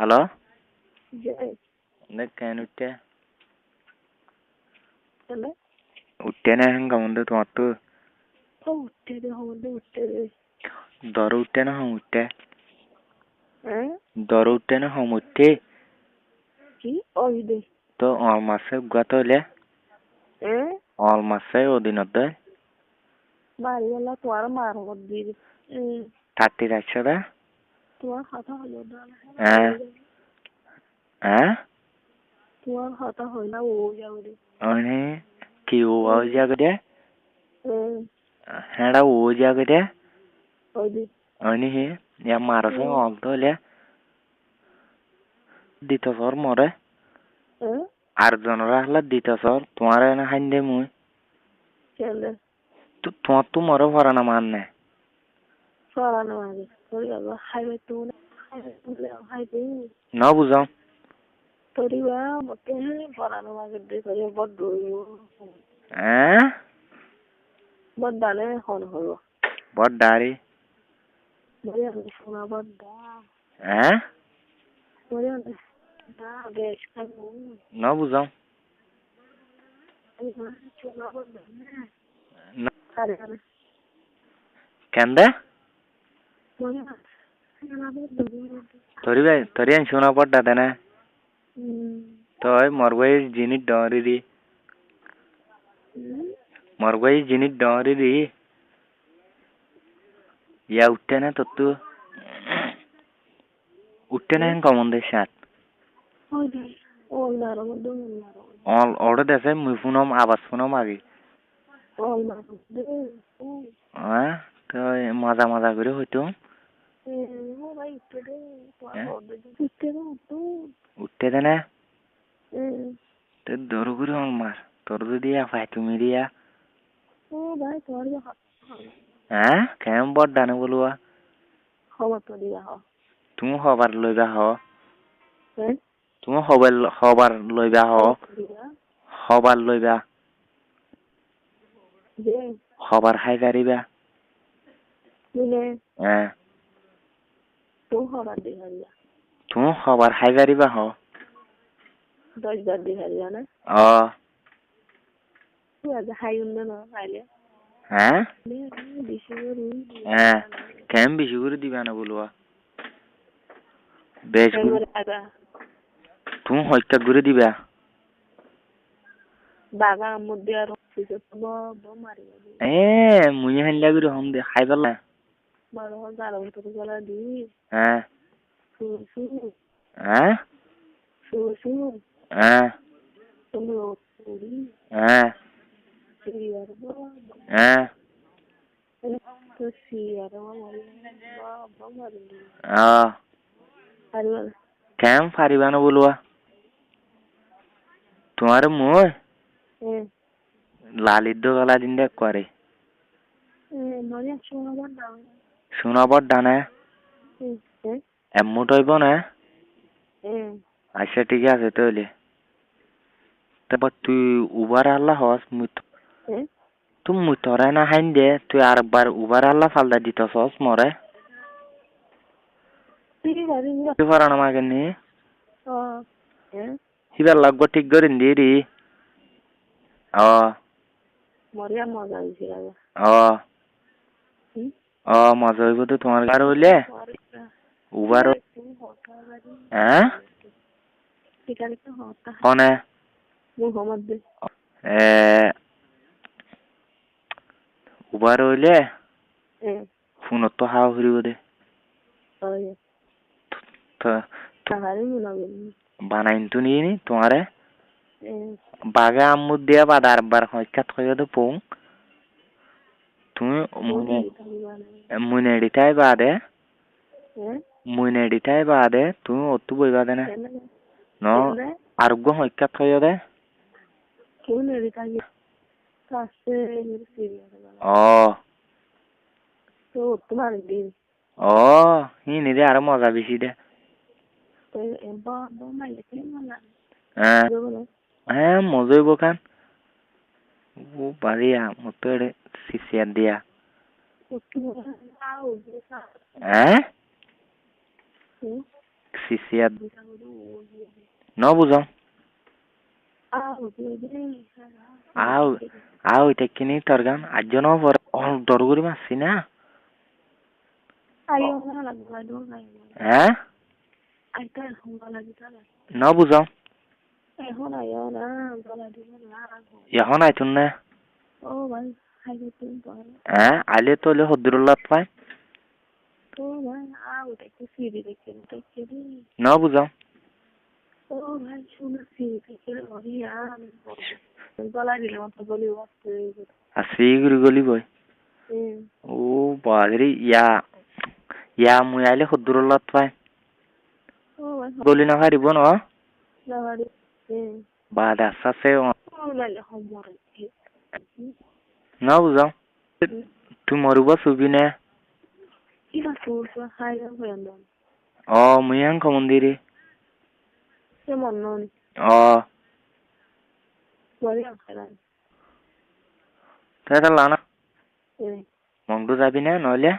hello যাই দেখ কেন উঠতে তাহলে উঠতে না হ্যাঁ কেমন তোমার তো উঠতে দে আমাদের উঠতে দে দর উঠতে না হম উঠতে হ্যাঁ দর উঠতে না হম উঠতে কি ওই দে তো অল মাসে গাত হইলে হ্যাঁ অল মাসে অধীনত দেয় বাড়িওয়ালা তোমার মার মধ্যে থার্টি রাখছে দা তোমার কথা হলো না হ্যাঁ হ্যাঁ তোমার কথা হয় না ও যাবে অনে কি ও জায়গা দে হ্যাঁ ও জায়গা দে ওই দে অনে হে ইয়া মারছে অল তো হইলে দিত সর মরে আর জনরা হলে দিত সর তোমার না হাইন দে মুই চলে তো তোমার তো মরে ভরা না মানে সরানো আগে তোর বাবা হাইওয়ে তো হাইওয়ে না বুঝাও তোরি বা মতে সরানো আগে দে করে বড় হ্যাঁ বড় ডালে হন হলো বড় দাড়ি বড় সোনা বড় হ্যাঁ বড় না বেশ খাবো না বুঝাও সোনা বড় না আরে কেন দে বড় তোরি ভাই তোরি আন শোনা পড়টা দেনা তোই মরবই জিনিস ডরি দি মরবই জিনিস ডরি দি ইয়া উঠতে না তো উঠতে না কমন দে সাত অল অর্ডার দেছে মুই ফোনম আবাজ ফোনম আগে হ্যাঁ তো মজা মজা করে হইতো উঠতে দে না তো দৌড় করে অল মার তোর যদি ফাই তুমি দিয়া হ্যাঁ কেমন বড় ডানে বলুয়া তুমি হবার লইবা হ তুমি হবার লইবা হ হবার লইবা হবার খাই পারিবা হ্যাঁ তুমি হবার খাই পারিবা হ হ্যাঁ হ্যাঁ কেমন বেশি করে দিবা না বলুয়া বেশ তুমি হত্যা করে দিবা বাগার মধ্যে আর মুই হাইলা করে হম দে খাই পারলা হ্যাঁ হ্যাঁ হ্যাঁ হ্যাঁ হ্যাঁ কেমন পারিবা না বলুয়া তোমার মই লালিত গলা দিন দেখ করে শোনাবার ডানে এমন হইব না আচ্ছা ঠিক আছে তাহলে তারপর তুই উবার আল্লাহ হস তুই মুই তোরাই না হাইন দে তুই আরেকবার উবার আল্লাহ ফালদা দিত হস মরে পারা না মাকে নি হিবার লাগবো ঠিক করে দিয়ে দি মজা হইব তো তোমার কার হইলে উবার হ্যাঁ কনে উবার হইলে ফোনত তো হাওয়া ফুরিব দে বানাইন তো নিয়ে নি তোমারে বাগে আম্মুর দিয়া বাদা আরবার হইকাত হইয়া তো পং তুমি মুনেডিটাই বাদে তুমি অতু বইবা দে না ন আরোগ্য হইকাত হইয়া দে হি নিদে আরো মজা বেশি দে হ্যাঁ মজা হইব কান ও বাড়িয়া মতো সিসিয়ার দিয়া হ্যাঁ sisiat no buzo au tekini torgan ajono for all dorguri masina no buzo এখন আইতুন না আলে তোলে হদ্দুরুল্লাহ পাই ন বুঝো শ্রীগুরি গলি বই ও বাদরি ইয়া মুই আইলে হদ্দুরুল্লাহ পাই গলি না হারিব ন বাদ আসাছে ন বুঝো তুই মরুব ছবি নে মুই আং মন্দিরে তাই লানা মংডু যাবি না নইলে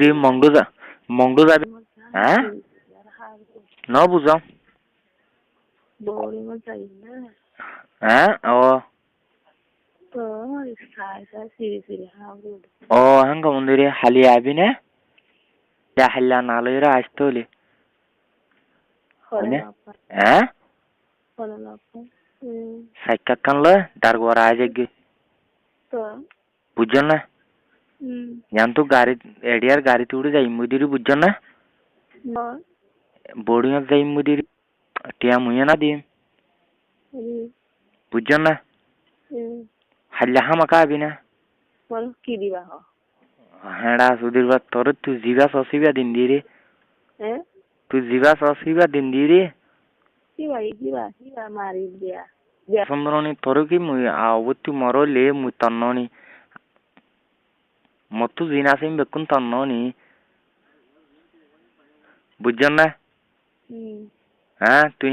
রে মংডু যাবি ন বুঝো হাঙ্গ মন্দিরে হালি আবি না হাল্লা না লইরা আসতে হলে সাইকা কানলে দার গোরা আজগে বুঝছেন না জান তো গাড়ি এডিয়ার গাড়িতে উঠে যাই মুদিরি বুঝছেন না বোর্ডিং এ যাই মুদিরি টিয়া মুইয়া না দিম বুঝছেন না হাল্লা হামাকা আবি না কি দিবা হ্যাঁ সুধীর বা তোর তুই জিবা সসিবা দিন দি রে তুই জিবা সসিবা দিন দি রে সুন্দরনি তোর কি মুই আবতি মরলে মুই তন্ননি মতো জিনা সিম বেকুন তন্ননি বুঝছেন না তুই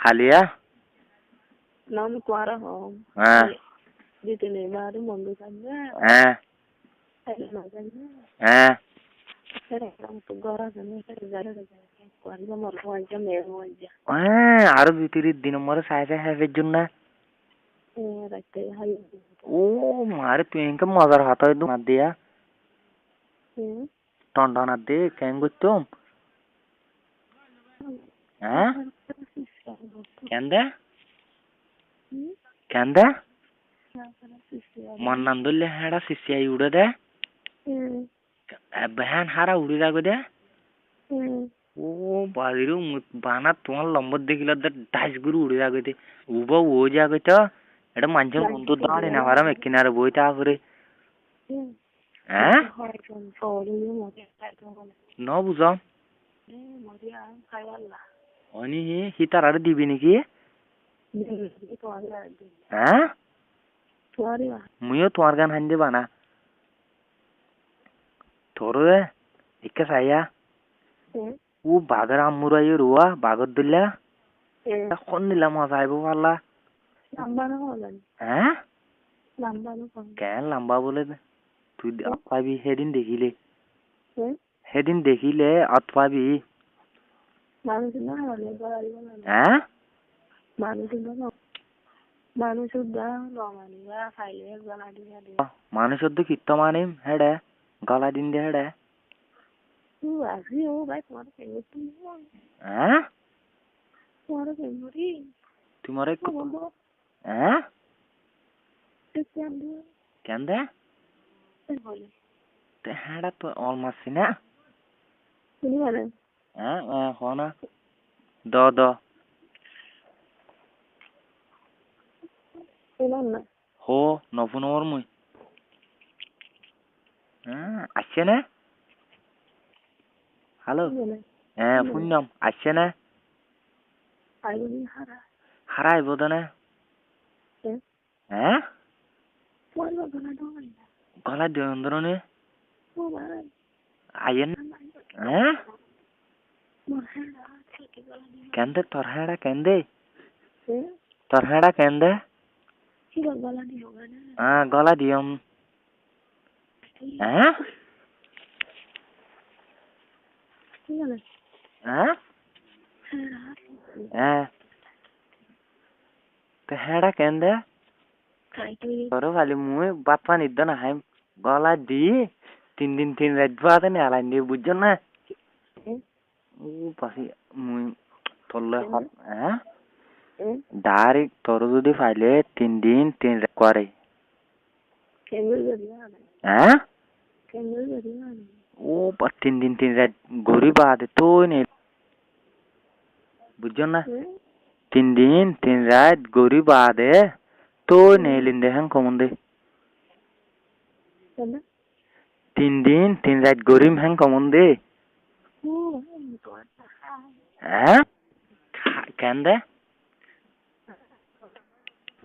হালিয়া নাম কোয়ারা হম দিতে নেই বাড়ি মন্দ থাকবে আরো 2-3 দিন মরে সাইজে হেবের জন্য ও মারে তুই ইনকে মজার হাত হয় দু দিয়া টন দে কেন করতাম কেন মন্নান ধরলে হ্যাঁ সিসিয়াই উড়ে দে হ্যাঁ হারা উড়ে যাবে দে ও বাড়ির বানা তোমার লম্বর দেখিল ডাইস গুরু উড়ে যাবে দে উবা ও যাবে তো এটা মানুষের বন্ধু দাঁড়ে না হারাম কিনারে বই তারপরে ন বুঝাম অনি হি তার আর দিবি নাকি মুইও তোমার গান হান দিবা না তোর একে চাইয়া ও বাঘের আমুরাই রোয়া বাঘর দিলা কোন নিলাম মজা আইব পারলা কেন লম্বা বলে তুই পাবি সেদিন দেখিলে অত পাবি মানুষের তো কীর্ত মানিম হেডে গলা দিন দে হেডে তোমার কেন দে হ্যাঁ তো অলমাসি না হনা দ হো নফুনর মুই আসছে না হ্যালো শুনলাম আসছে না হারা আইব তো না গলা দিও ধরনে আইয়েন কেন্দে তোর হ্যাঁ কেন্দে গলা দিয়ম হ্যাঁ হ্যাঁ তো হেডা কেন দে তোর খালি মুই বাত পানি দে না হাই গলা দি 3 দিন 3 রাত বাদে নে আলাই দি বুঝছ না ও পাশে মুই তোলে হ্যাঁ ডাইরেক্ট তোর যদি ফাইলে 3 দিন 3 রাত করে হ্যাঁ ও 3 দিন 3 রাত ঘুরি বাদে তো নে বুঝছ না 3 দিন 3 রাত ঘুরি বাদে তো নেলিন দে হ্যাঁ কমন দে 3 দিন 3 রাত গরিম হ্যাঁ কমন দে হ্যাঁ কেন দে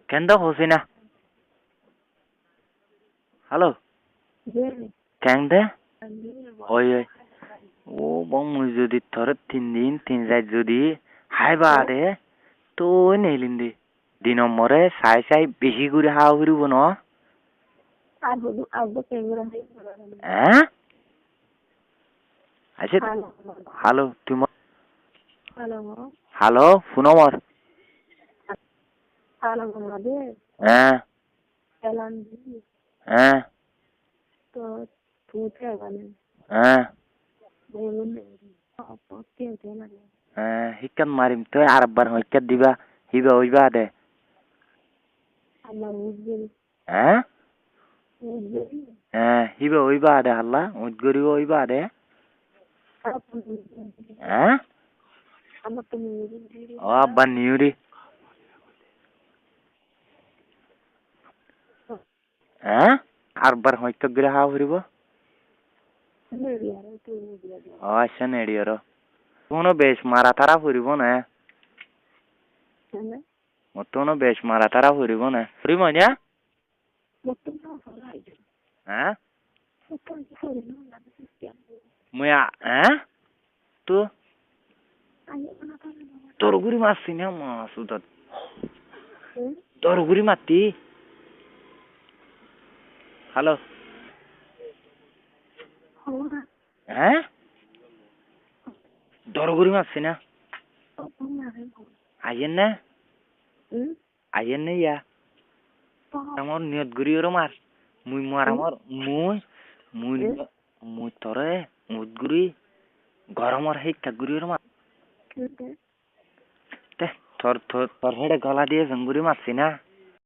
কেন দে হসি না হ্যালো কেন দে ওই ওই ও বং মুই যদি তোর 3 দিন 3 রাত যদি হাই বাদে তো নেলিন দে 2 নম্বরে সাই সাই বেশি করে হাওয়া ঘুরিব না হ্যাঁ আচ্ছা হ্যালো তুমি হ্যালো ফোন আমার হ্যাঁ হ্যাঁ হ্যাঁ হ্যাঁ হিকান মারিম তো আরেকবার হিকাত দিবা হিবা হইবা দে হ্যাঁ হ্যাঁ হিবা হইবা দে হাল্লা উদ্গরিব হইবা দে হ্যাঁ ও আব্বা নিউরি হ্যাঁ আরেকবার হিকাত গিরে হাওয়া ঘুরিব আচ্ছা নেড়িয়ার কোনো বেশ মারা তারা ফুরিব না মতনো বেশ মারা তারা ফুরিব না ফুরিব না হ্যাঁ মুয়া হ্যাঁ তো তোর গুড়ি মারছি না মাছ উদাত তোর গুড়ি মারতি হ্যালো হ্যাঁ দরগুড়ি মারছি না আইয়েন না আইয়েন না ইয়া আমার নিয়ত গুড়ি ওর মার মুই মার আমার মুই মুই মুই তোরে মুদ গুড়ি গরমর হেইকা গুড়ি ওর মার তোর তোর তোর হেডে গলা দিয়ে জঙ্গুরি মারছি না